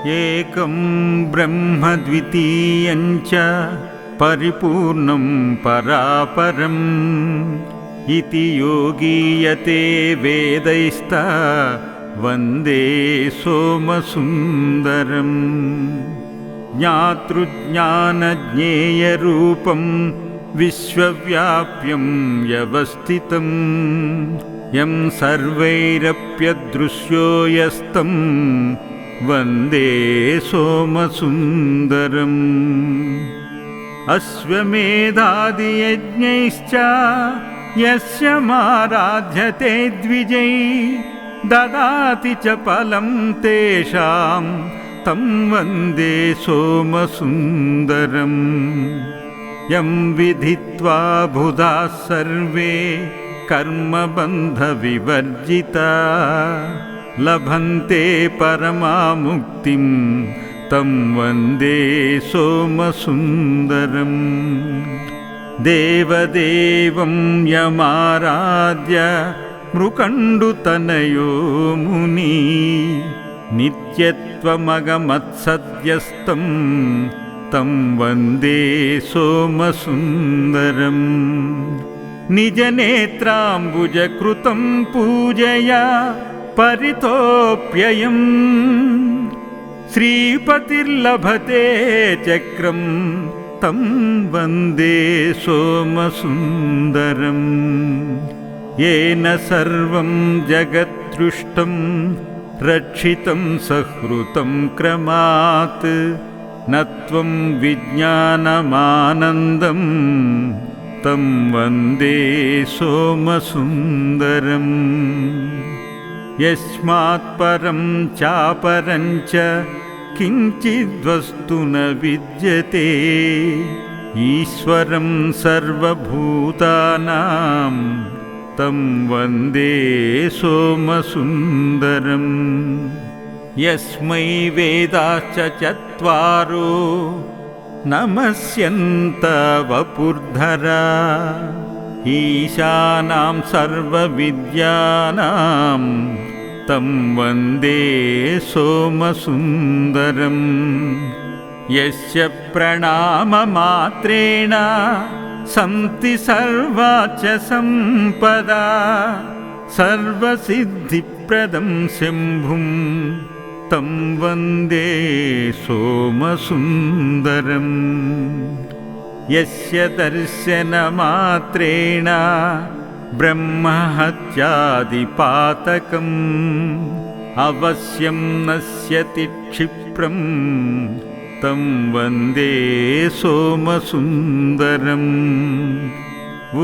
एकं ब्रह्म द्वितीयं च परिपूर्णं परापरम् इति योगीयते वेदैस्ता वन्दे सोमसुन्दरम्। ज्ञातृज्ञानज्ञेयरूपं विश्वव्याप्यं व्यवस्थितं यं सर्वैरप्यदृश्यो यस्तं वन्दे सोमसुन्दरम्। अश्वमेधादियज्ञैश्च यस्य माराध्यते द्विजै ददाति च फलं तेषां तं वन्दे सोमसुन्दरम्। यं विधित्वा बुधाः सर्वे कर्मबन्धविवर्जिता लभन्ते परमामुक्तिं तं वन्दे सोमसुन्दरम्। देवदेवं यमाराध्य मृकण्डुतनयो मुनि नित्यत्वमगमत्सद्यस्तं तं वन्दे सोमसुन्दरम्। निजनेत्राम्बुजकृतं पूजया परितोऽप्ययम् श्रीपतिर्लभते चक्रं तं वन्दे सोमसुन्दरम्। येन सर्वं जगत्तृष्टं रक्षितं सहृतं क्रमात् न त्वं विज्ञानमानन्दं तं वन्दे सोमसुन्दरम्। यस्मात् परं चापरं च किञ्चिद्वस्तु न विद्यते ईश्वरं सर्वभूतानां तं वन्दे सोमसुन्दरम्। यस्मै वेदाश्च चत्वारो नमस्यन्त वपुर्धरा ईशानां सर्वविद्यानां तं वन्दे सोमसुन्दरम्। यस्य प्रणाममात्रेण सन्ति सर्वाच सम्पदा सर्वसिद्धिप्रदं शम्भुं तं वन्दे सोमसुन्दरम्। यस्य दर्शनमात्रेण ब्रह्महत्यादिपातकम् अवश्यं नश्यति क्षिप्रं तं वन्दे सोमसुन्दरम्।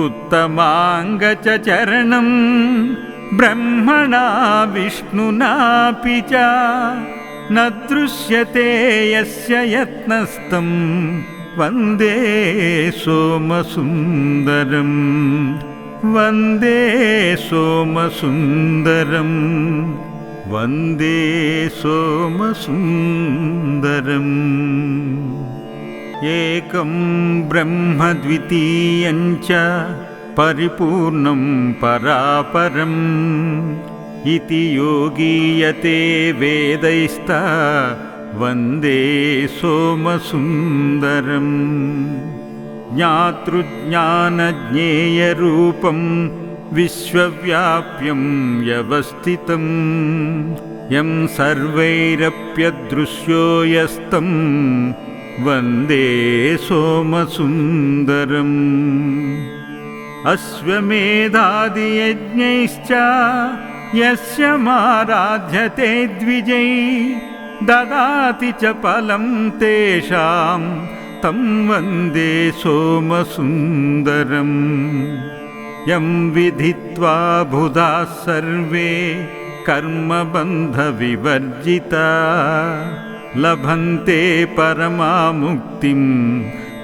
उत्तमाङ्गचरणं ब्रह्मणा विष्णुनापि च न दृश्यते यस्य यत्नस्तं वन्दे सोमसुन्दरम्। वन्दे सोमसुन्दरम् वन्दे सोमसुन्दरम्। एकं ब्रह्म द्वितीयं च परिपूर्णं परापरम् इति योगीयते वेदैस्ता वन्दे सोमसुन्दरम्। ज्ञातृज्ञानज्ञेयरूपं विश्वव्याप्यं व्यवस्थितं यं सर्वैरप्यदृश्यो यस्तं वन्दे सोमसुन्दरम्। अश्वमेधादियज्ञैश्च यस्य माराध्यते द्विजै ददाति च फलं तेषां तं वन्दे सोमसुन्दरम्। यं विधित्वा बुधाः सर्वे कर्मबन्धविवर्जिता लभन्ते परमामुक्तिं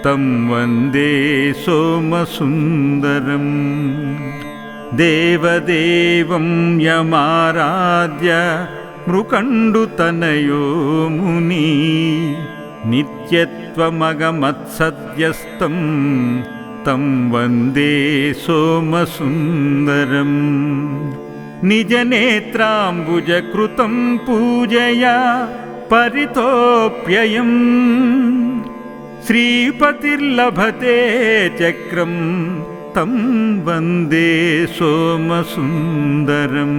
तं वन्दे सोमसुन्दरम्। देवदेवं यमाराध्य मृकण्डुतनयो मुनि नित्यत्वमगमत्सद्यस्तं तं वन्दे सोमसुन्दरम्। निजनेत्राम्बुजकृतं पूजया परितोऽप्ययम् श्रीपतिर्लभते चक्रं तं वन्दे सोमसुन्दरम्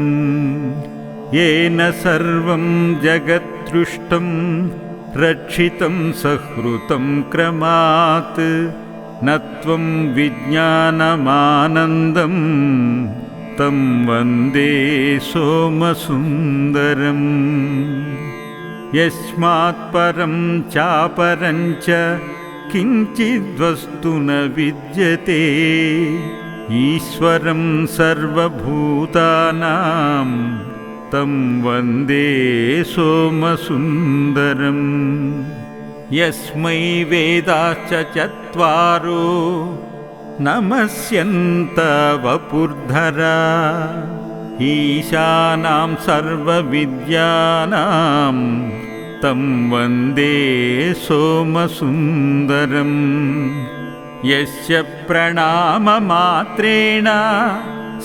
येन सर्वं जगत्तृष्टं रक्षितं सहृतं क्रमात् न त्वं विज्ञानमानन्दं तं वन्दे सोमसुन्दरम् यस्मात् परं चापरं च किञ्चिद्वस्तु न विद्यते ईश्वरं सर्वभूतानां तं वन्दे सोमसुन्दरम् यस्मै वेदाश्च चत्वारो नमस्यन्त वपुर्धरा ईशानां सर्वविद्यानां तं वन्दे सोमसुन्दरम् यस्य प्रणाममात्रेण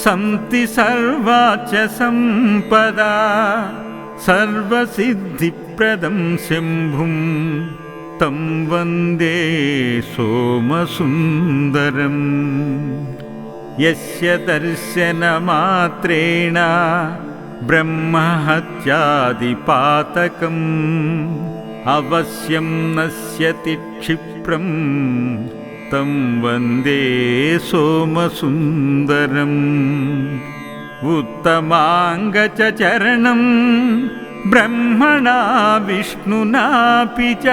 सन्ति सर्वाच सम्पदा सर्वसिद्धिप्रदं शम्भुं तं वन्दे सोमसुन्दरम् यस्य दर्शनमात्रेण ब्रह्महत्यादिपातकम् अवश्यं नश्यति क्षिप्रं तं वन्दे सोमसुन्दरम् उत्तमाङ्गचरणं ब्रह्मणा विष्णुनापि च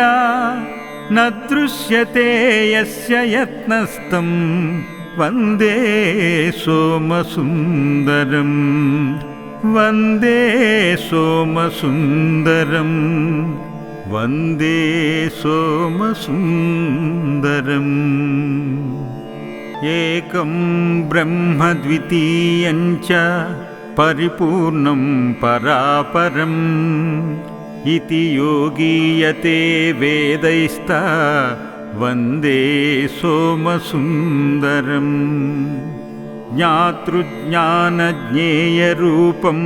न दृश्यते यस्य यत्नस्तं वन्दे सोमसुन्दरम् वन्दे सोमसुन्दरम् वन्दे सोमसुन्दरम् एकं ब्रह्म द्वितीयं च परिपूर्णं परापरम् इति योगीयते वेदैस्ता वन्दे सोमसुन्दरम् ज्ञातृज्ञानज्ञेयरूपं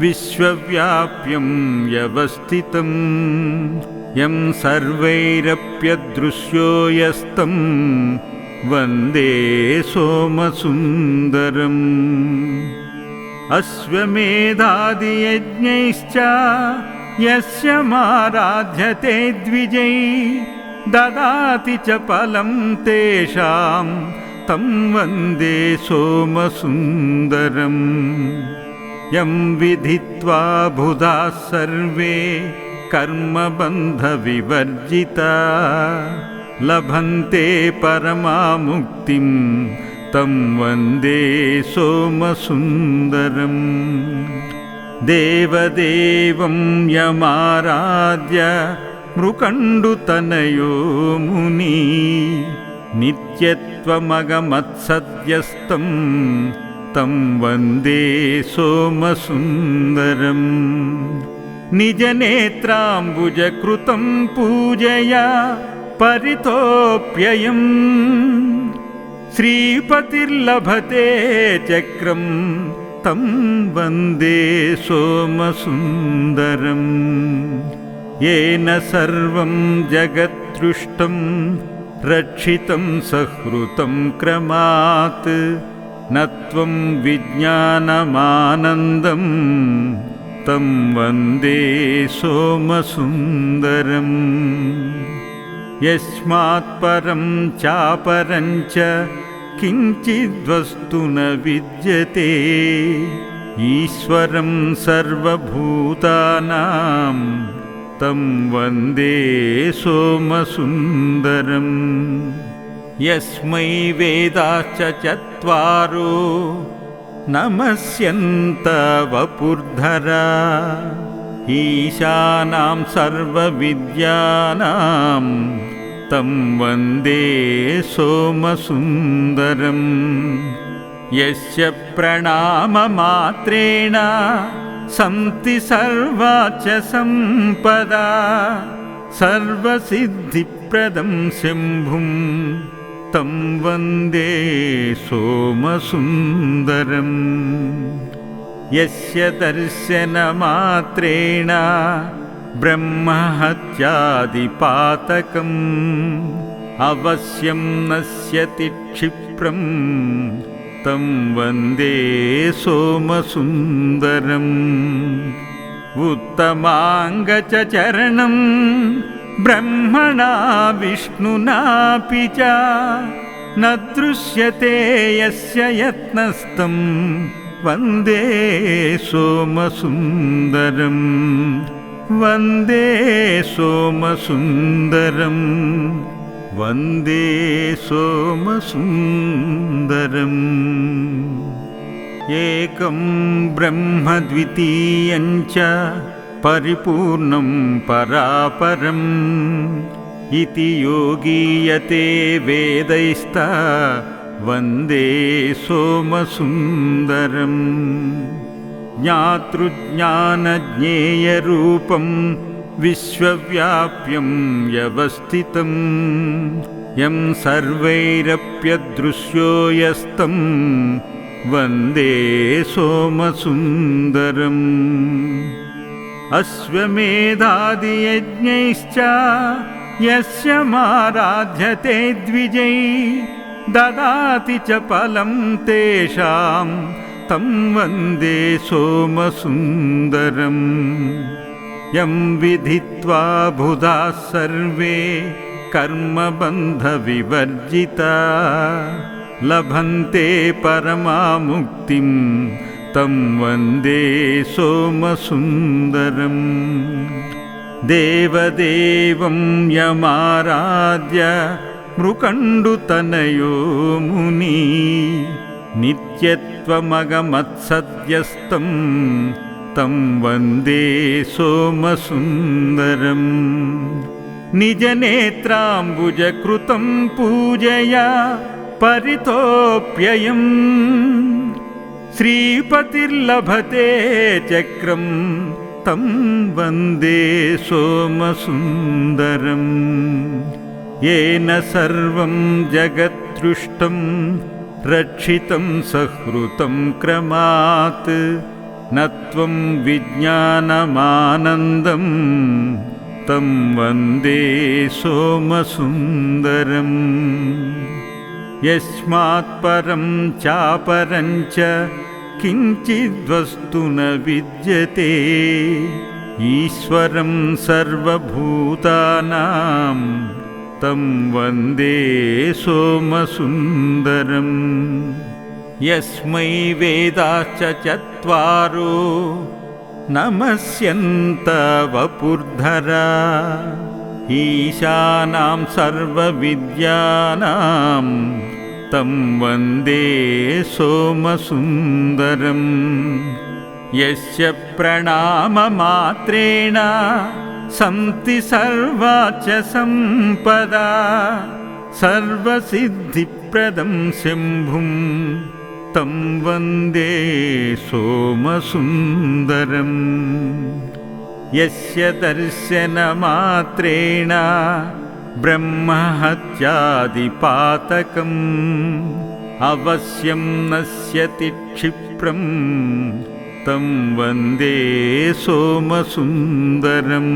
विश्वव्याप्यं व्यवस्थितं यं सर्वैरप्यदृश्यो यस्तं वन्दे सोमसुन्दरम् अश्वमेधादियज्ञैश्च यस्य माराध्यते द्विजै ददाति च फलं तेषां तं वन्दे सोमसुन्दरम् यं विधित्वा बुधाः सर्वे कर्मबन्धविवर्जिता लभन्ते परमामुक्तिं तं वन्दे सोमसुन्दरम् देवदेवं यमाराध्य मृकण्डुतनयो मुनि नित्यत्वमगमत्सद्यस्तं तं वन्दे सोमसुन्दरम् निजनेत्राम्बुजकृतं पूजया परितोऽप्ययम् श्रीपतिर्लभते चक्रं तं वन्दे सोमसुन्दरम् येन सर्वं जगत्तृष्टं रक्षितं सहृतं क्रमात् न त्वं विज्ञानमानन्दं तं वन्दे सोमसुन्दरम् यस्मात् परं चापरं च किञ्चिद्वस्तु न विद्यते ईश्वरं सर्वभूतानां तं वन्दे सोमसुन्दरम् यस्मै वेदाश्च चत्वारो नमस्यन्त वपुर्धरा ईशानां सर्वविद्यानां तं वन्दे सोमसुन्दरम् यस्य प्रणाममात्रेण सन्ति सर्वाच सम्पदा सर्वसिद्धिप्रदं शम्भुं तं वन्दे सोमसुन्दरम् यस्य दर्शनमात्रेण ब्रह्महत्यादिपातकम् अवश्यं नश्यति क्षिप्रं तं वन्दे सोमसुन्दरम् उत्तमाङ्गचरणं ब्रह्मणा विष्णुनापि च न दृश्यते यस्य यत्नस्तं वन्दे सोमसुन्दरम् वन्दे सोमसुन्दरम् वन्दे सोमसुन्दरम् एकं ब्रह्म द्वितीयं च परिपूर्णं परापरम् इति योगीयते वेदैस्ता वन्दे सोमसुन्दरम् ज्ञातृज्ञानज्ञेयरूपं विश्वव्याप्यं व्यवस्थितं यं सर्वैरप्यदृश्यो यस्तं वन्दे सोमसुन्दरम् अश्वमेधादियज्ञैश्च यस्य माराध्यते द्विजै ददाति च फलं तेषां तं वन्दे सोमसुन्दरम् यं विधित्वा बुधाः सर्वे कर्मबन्धविवर्जिता लभन्ते परमामुक्तिं तं वन्दे सोमसुन्दरम् देवदेवं यमाराध्य मृकण्डुतनयो मुनि नित्यत्वमगमत्सद्यस्तं तं वन्दे सोमसुन्दरम् निजनेत्राम्बुजकृतं पूजया परितोऽप्ययम् श्रीपतिर्लभते चक्रं तं वन्दे सोमसुन्दरम् येन सर्वं जगत्सृष्टं रक्षितं सहृतं क्रमात् न त्वं विज्ञानमानन्दं तं वन्दे सोमसुन्दरम् यस्मात् परं चापरं च किञ्चिद्वस्तु न विद्यते ईश्वरं सर्वभूतानां तं वन्दे सोमसुन्दरम् यस्मै वेदाश्च चत्वारो नमस्यन्त वपुर्धरा ईशानां सर्वविद्यानां तं वन्दे सोमसुन्दरम् यस्य प्रणाममात्रेण सन्ति सर्वाच सम्पदा सर्वसिद्धिप्रदं शम्भुं तं वन्दे सोमसुन्दरम् यस्य दर्शनमात्रेण ब्रह्महत्यादिपातकम् अवश्यं नश्यति क्षिप्रं तं वन्दे सोमसुन्दरम्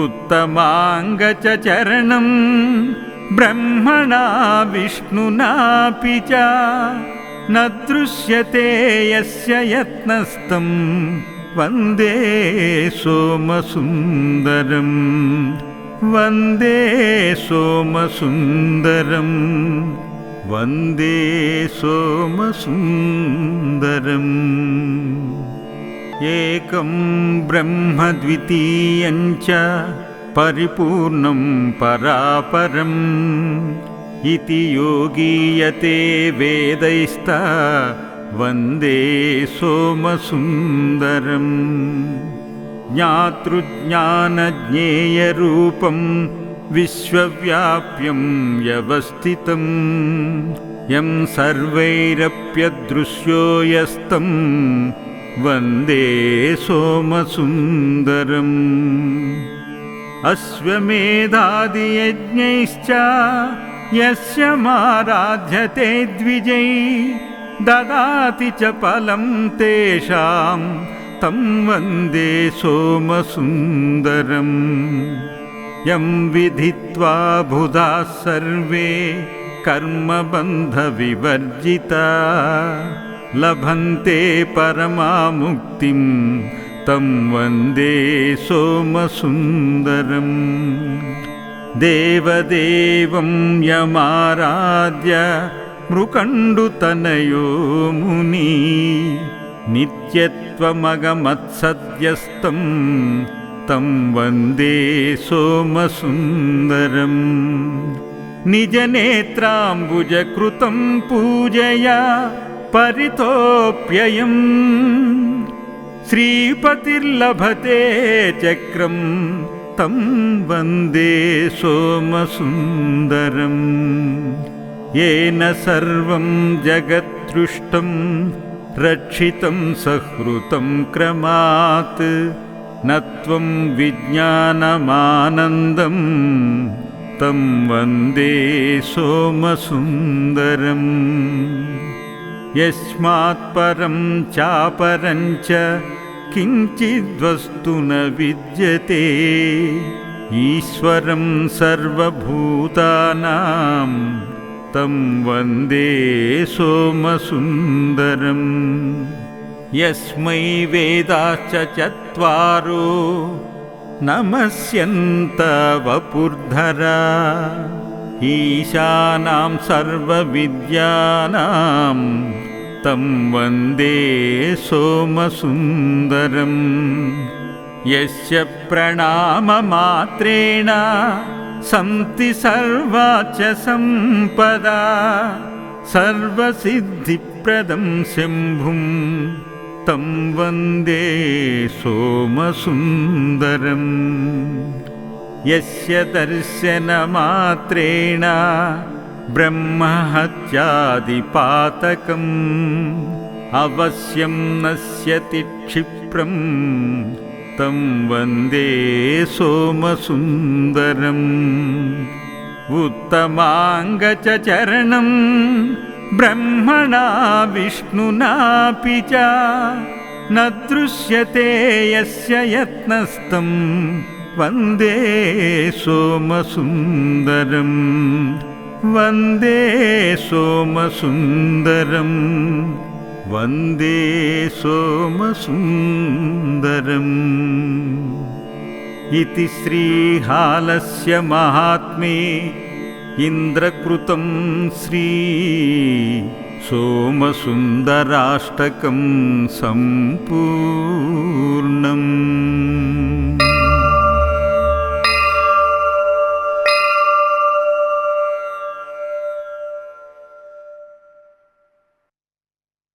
उत्तमाङ्गचरणं ब्रह्मणा विष्णुनापि च न दृश्यते यस्य यत्नस्तं वन्दे सोमसुन्दरम् वन्दे सोमसुन्दरम् वन्दे सोमसुन्दरम् एकं ब्रह्म द्वितीयं च परिपूर्णं परापरम् इति योगीयते वेदैस्ता वन्दे सोमसुन्दरम् ज्ञातृज्ञानज्ञेयरूपं विश्वव्याप्यं व्यवस्थितं यं सर्वैरप्यदृश्यो यस्तं वन्दे सोमसुन्दरम् अश्वमेधादियज्ञैश्च यस्य माराध्यते द्विजै ददाति च फलं तेषां तं वन्दे सोमसुन्दरम् यं विधित्वा बुधाः सर्वे कर्मबन्धविवर्जिता लभन्ते परमामुक्तिं तं वन्दे सोमसुन्दरम् देवदेवं यमाराध्य मृकण्डुतनयो मुनि नित्यत्वमगमत्सद्यस्तं तं वन्दे सोमसुन्दरम् निजनेत्राम्बुजकृतं पूजया परितोऽप्ययम् श्रीपतिर्लभते चक्रं तं वन्दे सोमसुन्दरम् येन सर्वं जगत्सृष्टं रक्षितं सहृतं क्रमात् न त्वं विज्ञानमानन्दं तं वन्दे सोमसुन्दरम् यस्मात् परं चापरं च किञ्चिद्वस्तु न विद्यते ईश्वरं सर्वभूतानां तं वन्दे सोमसुन्दरम् यस्मै वेदाश्च चत्वारो नमस्यन्त वपुर्धरा ईशानां सर्वविद्यानां तं वन्दे सोमसुन्दरम् यस्य प्रणाममात्रेण सन्ति सर्वाच सम्पदा सर्वसिद्धिप्रदं शम्भुं तं वन्दे सोमसुन्दरम् यस्य दर्शनमात्रेण ब्रह्महत्यादिपातकम् अवश्यं नश्यति क्षिप्रं तं वन्दे सोमसुन्दरम् उत्तमाङ्गचरणं ब्रह्मणा विष्णुनापि च न दृश्यते यस्य यत्नस्तं वन्दे सोमसुन्दरम् वन्दे सोमसुन्दरम् वन्दे सोमसुन्दरम् इति श्रीहालस्य महात्म्ये इन्द्रकृतं श्री सोमसुन्दराष्टकं सम्पूर्णम्।